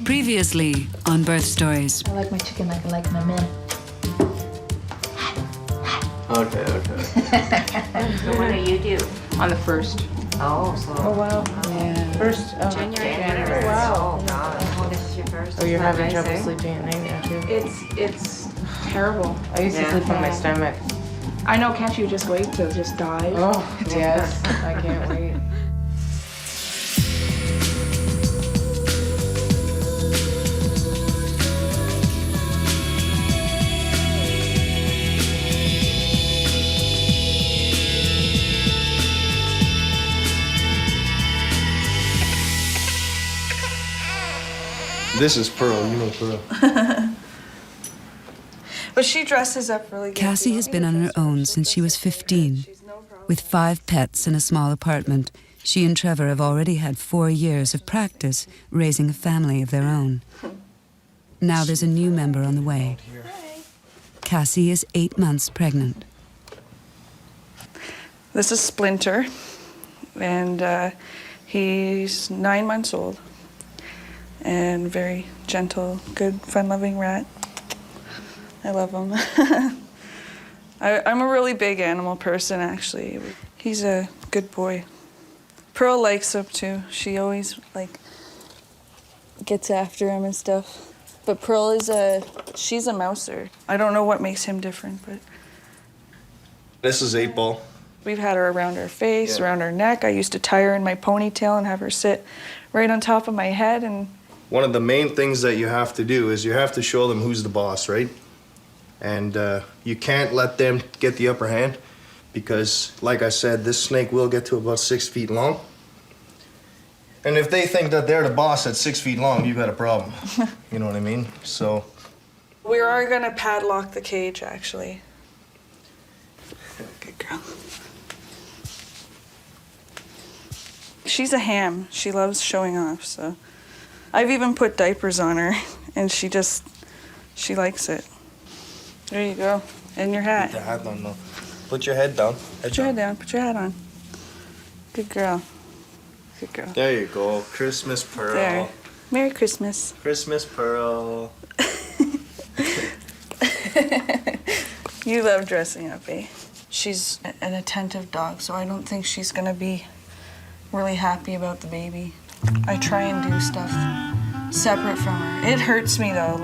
Previously on Birth Stories. I like my chicken like I like my men. Okay. So when do you do? On the 1st. Oh, so. Oh, wow. Yeah. First, January. Wow. Oh, God. Oh, this is your first. Oh, you're Isn't that having nice, trouble eh? sleeping at night now, too? It's terrible. I used to sleep on my stomach. I know, can't you just wait till it just dies? Oh, yes. I can't wait. This is Pearl, you know Pearl. But she dresses up really good. Cassie has been on her own since she was 15. With 5 pets in a small apartment, she and Trevor have already had 4 years of practice raising a family of their own. Now there's a new member on the way. Cassie is 8 months pregnant. This is Splinter, and he's 9 months old, and very gentle, good, fun-loving rat. I love him. I'm a really big animal person, actually. He's a good boy. Pearl likes him, too. She always, gets after him and stuff. But Pearl she's a mouser. I don't know what makes him different, but... This is 8-Ball. We've had her around her face, around her neck. I used to tie her in my ponytail and have her sit right on top of my head. And One of the main things that you have to do is you have to show them who's the boss, right? And you can't let them get the upper hand because, like I said, this snake will get to about 6 feet long. And if they think that they're the boss at 6 feet long, you've got a problem. You know what I mean? So. we are gonna padlock the cage, actually. Good girl. She's a ham. She loves showing off, so. I've even put diapers on her, and she likes it. There you go. And your hat. Put the hat on, though. Put your head down. Put your head down. Put your hat on. Good girl. Good girl. There you go. Christmas Pearl. There. Merry Christmas. Christmas Pearl. You love dressing up, eh? She's an attentive dog, so I don't think she's gonna be really happy about the baby. I try and do stuff separate from her. It hurts me though,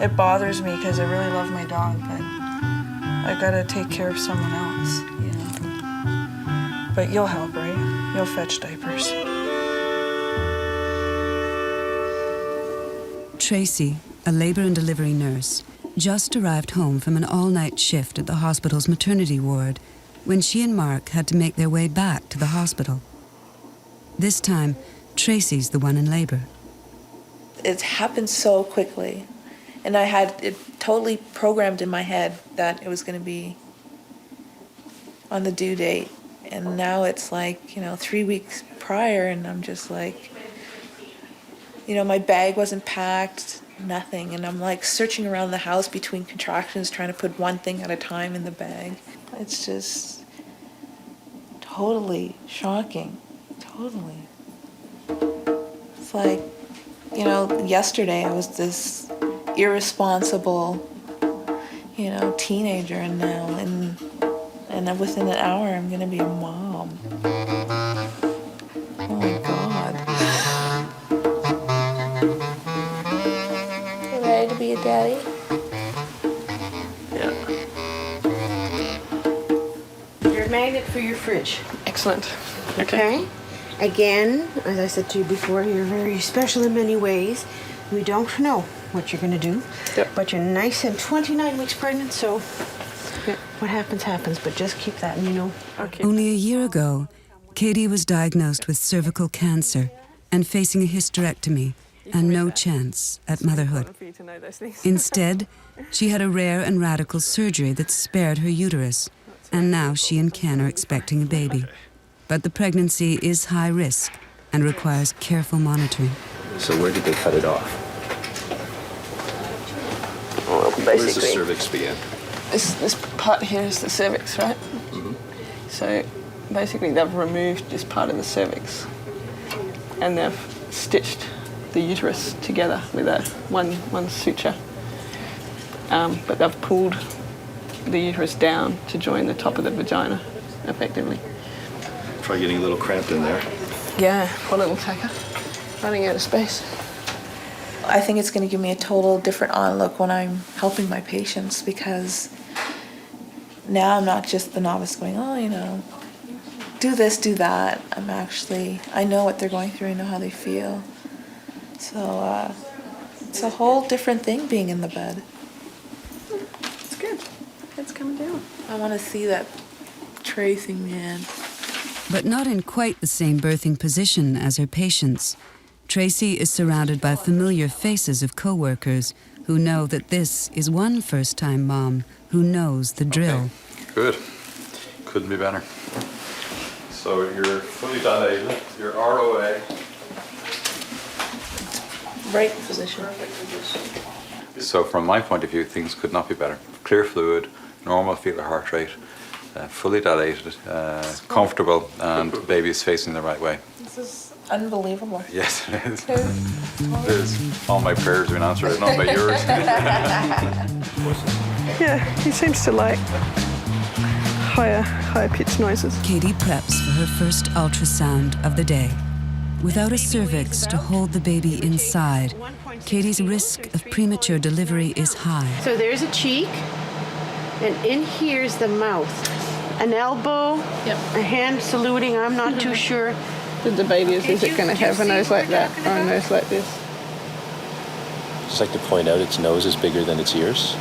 it bothers me because I really love my dog, but I gotta take care of someone else, you know. But you'll help, right? You'll fetch diapers. Tracy, a labor and delivery nurse, just arrived home from an all-night shift at the hospital's maternity ward when she and Mark had to make their way back to the hospital. This time, Tracy's the one in labor. It happened so quickly, and I had it totally programmed in my head that it was going to be on the due date. And now it's 3 weeks prior, and I'm just my bag wasn't packed, nothing. And I'm searching around the house between contractions, trying to put one thing at a time in the bag. It's just totally shocking, totally. It's yesterday I was this irresponsible, teenager, and now, and within an hour I'm gonna be a mom. Oh my God. You ready to be a daddy? Yeah. Your magnet for your fridge. Excellent. Okay. Again, as I said to you before, you're very special in many ways. We don't know what you're going to do, but you're nice and 29 weeks pregnant, so what happens, happens, but just keep that, Okay. Only a year ago, Katie was diagnosed with cervical cancer and facing a hysterectomy and no chance at motherhood. Instead, she had a rare and radical surgery that spared her uterus, and now she and Ken are expecting a baby. But the pregnancy is high risk and requires careful monitoring. So where did they cut it off? Well, Where does the basically, cervix begin? this part here is the cervix, right? Mm-hmm. So basically they've removed this part of the cervix and they've stitched the uterus together with one suture. But they've pulled the uterus down to join the top of the vagina, effectively. Try getting a little cramped in there. Yeah, poor little tacker, running out of space. I think it's going to give me a total different outlook when I'm helping my patients, because now I'm not just the novice going, oh, you know, do this, do that. I know what they're going through, I know how they feel. So it's a whole different thing being in the bed. It's good. It's coming down. I want to see that Tracy, man. But not in quite the same birthing position as her patients. Tracy is surrounded by familiar faces of co-workers who know that this is one first-time mom who knows the drill. Okay. Good. Couldn't be better. So you're fully dilated, your ROA. Right position. So from my point of view, things could not be better. Clear fluid, normal fetal heart rate, fully dilated, comfortable, and the baby is facing the right way. This is unbelievable. Yes, it is. It is. All my prayers have been answered, not by yours. Yeah, he seems to like higher pitched noises. Katie preps for her first ultrasound of the day. Without a cervix to hold the baby inside, Katie's risk of premature delivery is high. So there's a cheek, and in here's the mouth. An elbow, a hand saluting, I'm not too sure. The debate is it going to have a nose like that or a nose like this? Just like to point out its nose is bigger than its ears.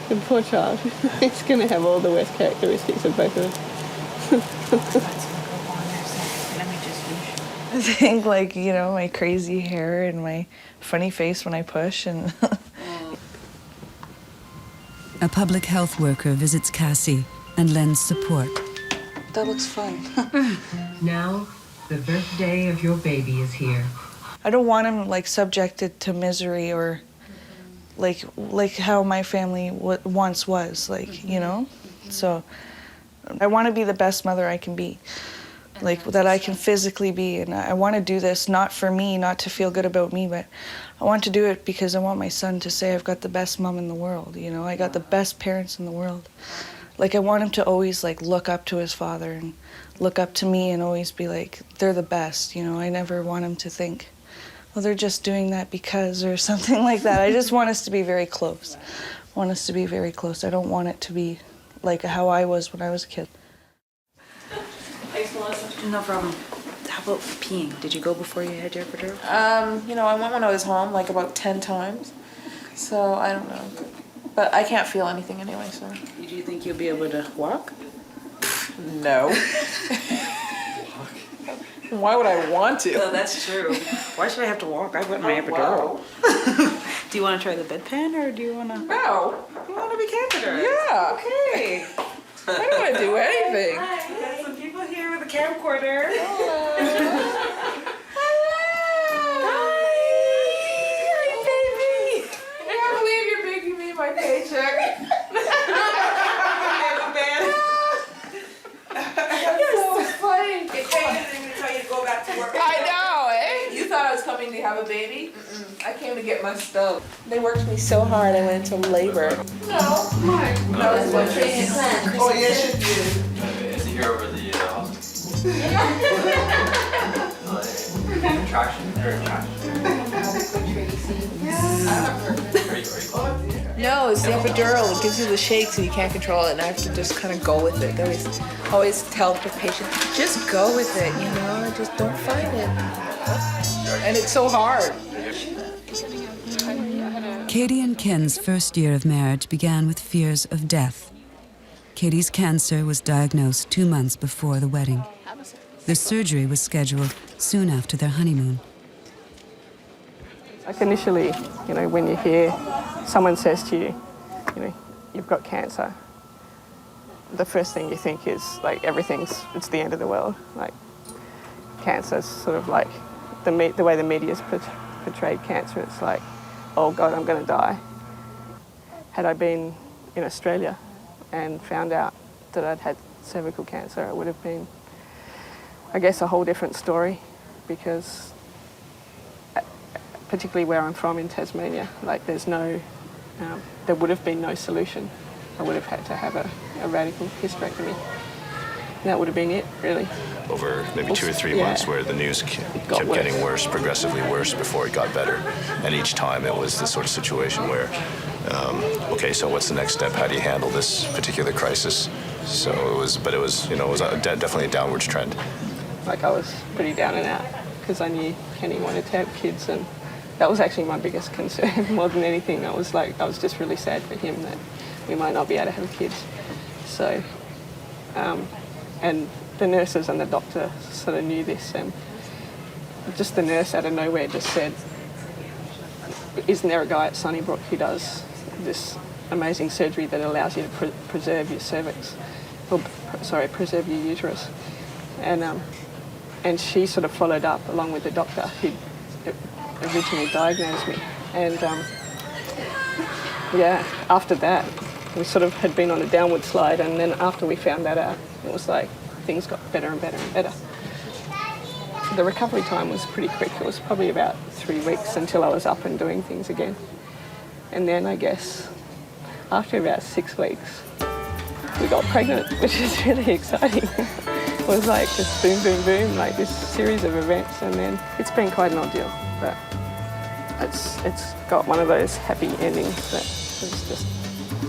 The poor child. It's going to have all the worst characteristics of both of them. I think, like, you know, my crazy hair and my funny face when I push and... A public health worker visits Cassie and lends support. That looks fun. Now, the birthday of your baby is here. I don't want him, like, subjected to misery or, like how my family once was, like, you know? So I want to be the best mother I can be, like, that I can physically be. And I want to do this not for me, not to feel good about me, but I want to do it because I want my son to say I've got the best mom in the world, you know? I got the best parents in the world. Like, I want him to always, like, look up to his father and look up to me and always be like, they're the best, you know? I never want him to think, well, they're just doing that because or something like that. I just want us to be very close. I want us to be very close. I don't want it to be like how I was when I was a kid. Thanks, Melissa. No problem. How about peeing? Did you go before you had your epidural? You know, I went when I was home, like about 10 times. So I don't know. But I can't feel anything anyway, so. Do you think you'll be able to walk? No. Why would I want to? Oh, that's true. Why should I have to walk? I went my epidural. Do you want to try the bedpan or do you want to? No. You want to be catheterized? Yeah. Okay. I don't want to do anything. Hi, we got some people here with a camcorder. My paycheck. That's so funny. I know, eh? You thought I was coming to have a baby? I came to get my stuff. They worked me so hard, I went into labor. No, why? That was what Tracy planned. Oh, yes, you did. Is it here over the hospital? No, it's the epidural. It gives you the shakes and you can't control it, and I have to just kind of go with it. I always tell the patient, just go with it, you know, just don't fight it. And it's so hard. Katie and Ken's first year of marriage began with fears of death. Katie's cancer was diagnosed 2 months before the wedding. The surgery was scheduled soon after their honeymoon. Like initially, you know, when you hear someone says to you, you know, you've got cancer, the first thing you think is like it's the end of the world. Like cancer's sort of like the way the media's portrayed cancer. It's like, oh God, I'm going to die. Had I been in Australia and found out that I'd had cervical cancer, it would have been I guess, a whole different story, because particularly where I'm from in Tasmania, like there's no, there would have been no solution. I would have had to have a radical hysterectomy. That would have been it, really. Over maybe 2 or 3 months where the news kept getting worse, progressively worse before it got better. And each time it was this sort of situation where, okay, so what's the next step? How do you handle this particular crisis? So it was, but it was, you know, it was definitely a downwards trend. Like I was pretty down and out because I knew Kenny wanted to have kids, and that was actually my biggest concern more than anything. I was just really sad for him that we might not be able to have kids. So, and the nurses and the doctor sort of knew this, and just the nurse out of nowhere just said, isn't there a guy at Sunnybrook who does this amazing surgery that allows you to preserve your cervix, or preserve your uterus? And she sort of followed up along with the doctor who originally diagnosed me. And yeah, after that, we sort of had been on a downward slide, and then after we found that out, it was like things got better and better and better. The recovery time was pretty quick. It was probably about 3 weeks until I was up and doing things again. And then I guess after about 6 weeks, we got pregnant, which is really exciting. It was like just boom, boom, boom, like this series of events, and then it's been quite an ordeal, but it's got one of those happy endings that is just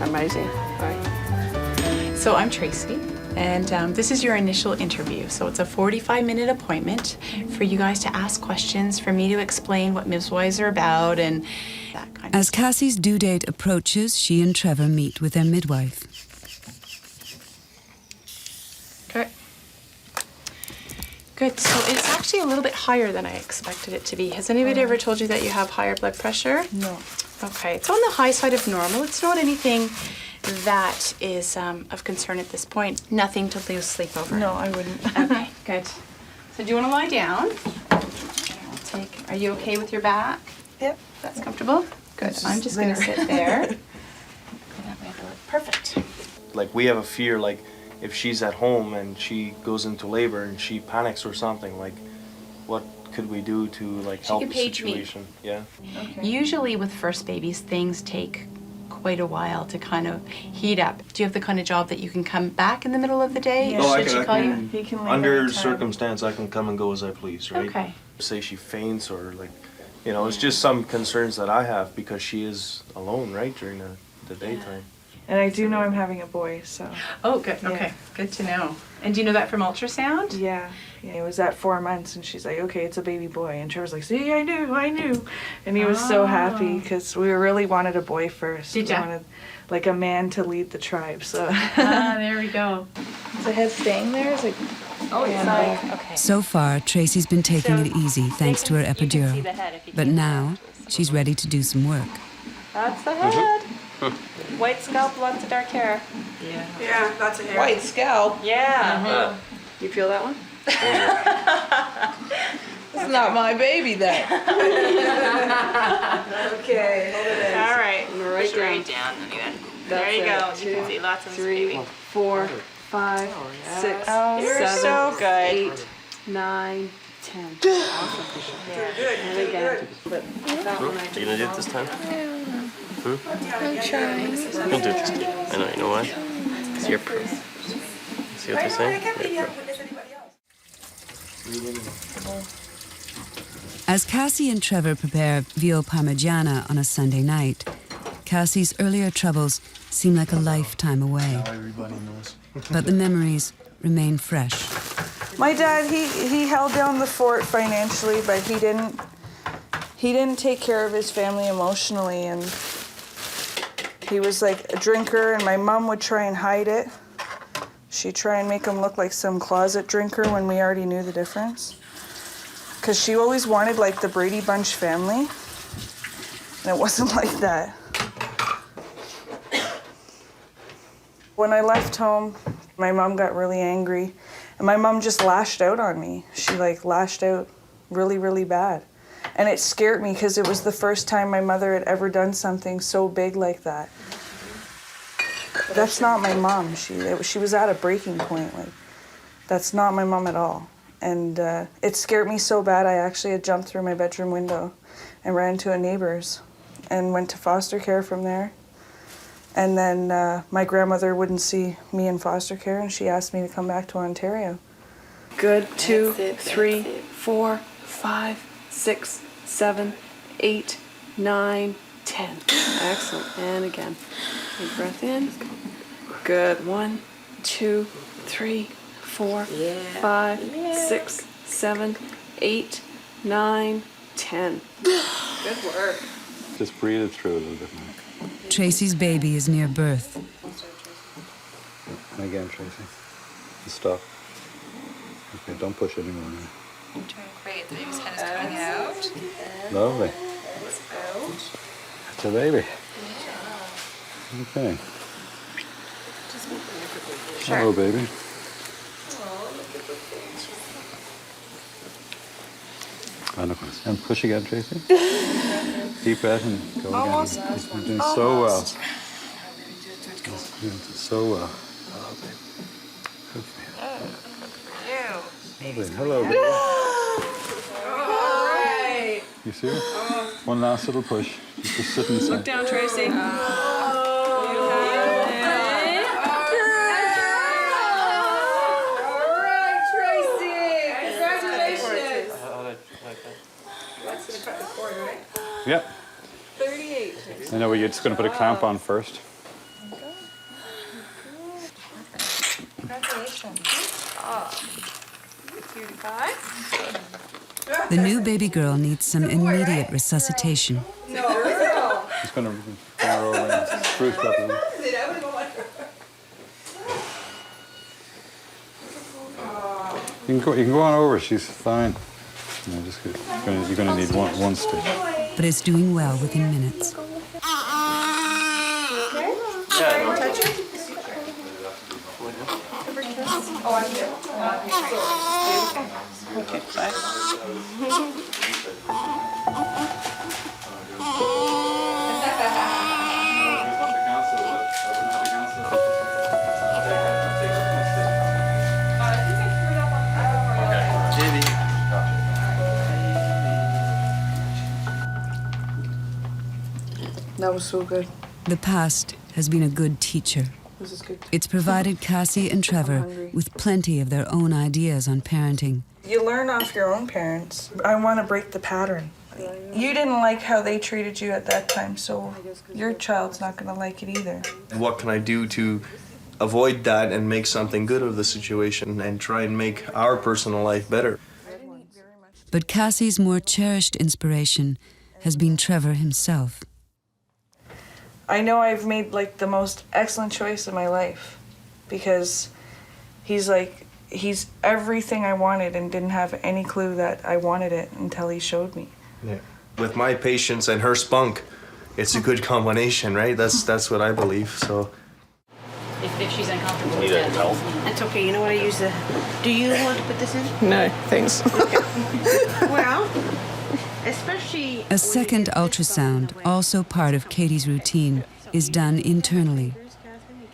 amazing. Right? So I'm Tracy, and this is your initial interview. So it's a 45-minute appointment for you guys to ask questions, for me to explain what midwives are about and that kind of As Cassie's due date approaches, she and Trevor meet with their midwife. Okay. Good. So it's actually a little bit higher than I expected it to be. Has anybody ever told you that you have higher blood pressure? No. Okay. It's on the high side of normal. It's not anything that is of concern at this point. Nothing to lose sleep over. No, I wouldn't. Okay, good. So do you want to lie down? Are you okay with your back? Yep. That's comfortable? Good. I'm just going to sit there. Perfect. Like, we have a fear, like, if she's at home and she goes into labor and she panics or something, like, what could we do to, like, help the situation? Yeah. Okay. Usually with first babies, things take quite a while to kind of heat up. Do you have the kind of job that you can come back in the middle of the day? Yeah. No, Should she call you? He can leave under anytime. circumstance, I can come and go as I please, right? Okay. Say she faints or, like, you know, it's just some concerns that I have because she is alone, right, during the daytime. And I do know I'm having a boy, so. Oh, good. Yeah. Okay. Good to know. And do you know that from ultrasound? Yeah. It was at 4 months, and she's like, okay, it's a baby boy. And Trevor's like, see, I knew. And he was so happy because we really wanted a boy first. Did we ya? wanted, like, a man to lead the tribe, so. There we go. Is the head staying there? Is it? Oh, yeah. Okay. So far, Tracy's been taking it easy thanks to her epidural. But now, she's ready to do some work. That's the head. White scalp, lots of dark hair. Yeah, that's a hair. White scalp. Yeah. You feel that one? It's not my baby then. Okay, hold it in. All right. Right Push right down. There you go. You can see lots of this baby. 4, 5, 6, You're 7, so good. 8, 9, 10. Awesome. Good. And again. But that one I You gonna do it this time? I'm trying. You'll do it this time. I know, you know why? Because you're proof. See what they're saying? You're proof. As Cassie and Trevor prepare veal parmigiana on a Sunday night, Cassie's earlier troubles seem like a lifetime away. Everybody knows. But the memories remain fresh. My dad, he held down the fort financially, but he didn't take care of his family emotionally, and he was like a drinker, and my mom would try and hide it. She'd try and make him look like some closet drinker when we already knew the difference. Because she always wanted like the Brady Bunch family, and it wasn't like that. When I left home, my mom got really angry, and my mom just lashed out on me. She like lashed out really, really bad. And it scared me because it was the first time my mother had ever done something so big like that. That's not my mom. She was at a breaking point. Like, that's not my mom at all. And it scared me so bad I actually had jumped through my bedroom window and ran to a neighbor's and went to foster care from there. And then my grandmother wouldn't see me in foster care, and she asked me to come back to Ontario. Good. 2, 3, 4, 5, 6, 7, 8, 9, 10. Excellent. And again. Big breath in. Good. 1, 2, 3, 4, 5, 6, 7, 8, 9, 10. Good work. Just breathe it through a little bit more. Tracy's baby is near birth. And again, Tracy. Stop. Okay, don't push anymore now. You're doing great. The baby's head is coming out. Lovely. That's a baby. Okay. Sure. Hello, baby. And push again, Tracy. Deep breath and go Almost. again. You're doing so well. You're doing so well. Good for you. Lovely. Hello, baby. All right. You see her? One last little push. Just sit inside. Look down, Tracy. Yep. 38. I know we're just going to put a clamp on first. Congratulations. The new baby girl needs some immediate resuscitation. He's going to bring her over and spruce up a little. You can go on over. She's fine. No, just good. You're going to need one stitch. But is doing well within minutes. Okay, bye. That was so good. The past has been a good teacher. This is good. It's provided Cassie and Trevor with plenty of their own ideas on parenting. You learn off your own parents. I want to break the pattern. You didn't like how they treated you at that time, so your child's not going to like it either. What can I do to avoid that and make something good of the situation and try and make our personal life better? But Cassie's more cherished inspiration has been Trevor himself. I know I've made like the most excellent choice of my life because he's everything I wanted and didn't have any clue that I wanted it until he showed me. Yeah. With my patience and her spunk, it's a good combination, right? That's what I believe. So. If she's uncomfortable Need a towel? That's okay. You know what I use the... Do you want to put this in? No, thanks. Well, especially... A second ultrasound, also part of Katie's routine, is done internally.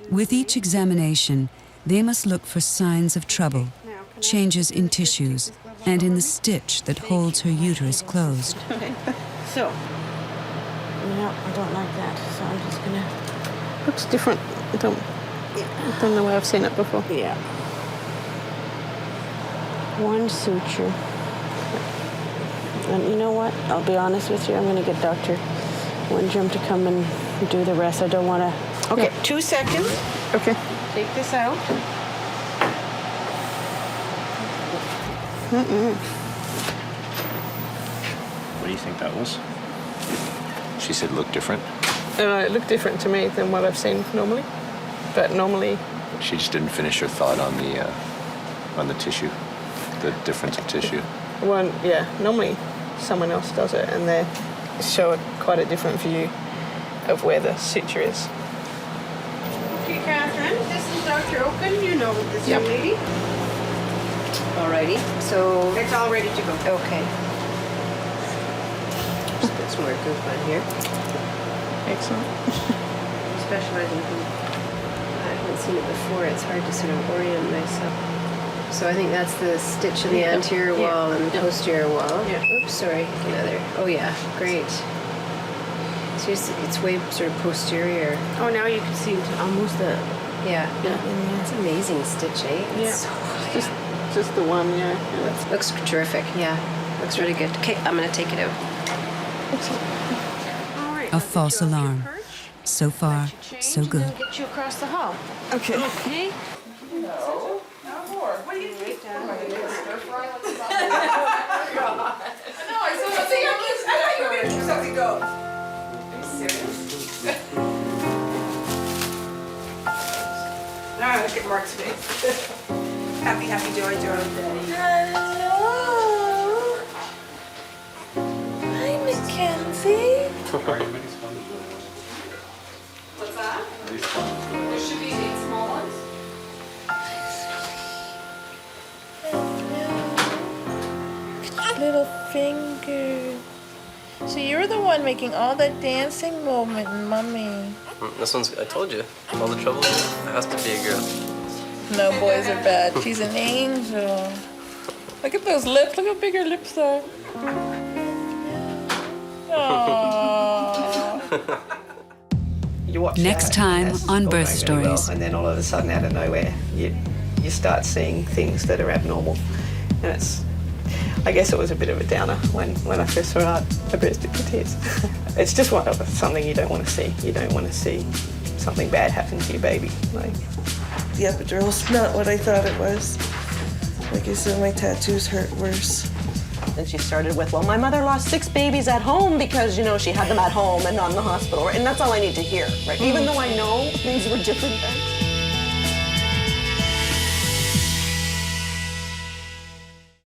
With each examination, they must look for signs of trouble, changes in tissues, and in the stitch that holds her uterus closed. Okay. So, no, I don't like that, so I'm just gonna... Looks different. I don't know where I've seen it before. Yeah. One suture. And you know what? I'll be honest with you. I'm going to get Dr. Windrum to come and do the rest. I don't want to... Okay, 2 seconds. Okay. Take this out. What do you think that was? She said look different. It looked different to me than what I've seen normally. But normally... She just didn't finish her thought on the tissue, the difference of tissue. Well, yeah, normally someone else does it and they show quite a different view of where the suture is. Okay, Catherine, this is Dr. Oaken. You know this young lady. Alrighty, so... It's all ready to go. Okay. Just get some more goop on here. Excellent. Specialize in goop. I haven't seen it before. It's hard to sort of orient myself. So I think that's the stitch in the anterior wall and the posterior wall. Oops, sorry, another. Oh yeah, great. So it's way sort of posterior. Oh, now you can see almost the. Yeah. It's amazing stitch, eh? It's so Just the one, looks terrific. Yeah, looks really good. Okay, I'm gonna take it out. A false alarm. So far, so good. And get you across the hall. Okay. Okay. No, not more. What do you think? No, I thought you were going to keep something going. Are you serious? Now look at Mark's face. Happy, happy, joy, joy. Hello. Hi, Mackenzie. What's that? There should be 8 small ones. Little finger. So you're the one making all that dancing movement, Mummy. This one's, I told you, all the trouble, it has to be a girl. No, boys are bad. She's an angel. Look at those lips. Look how big her lips are. You watch Next time on Birth Stories. And then all of a sudden, out of nowhere, you start seeing things that are abnormal. And it's, I guess it was a bit of a downer when I first saw out a burst into tears. It's just something you don't want to see. You don't want to see something bad happen to your baby. Like, the epidural's not what I thought it was. Like I said, my tattoos hurt worse. And she started with, well, my mother lost 6 babies at home because, you know, she had them at home and not in the hospital. And that's all I need to hear, right? Even though I know things were different then.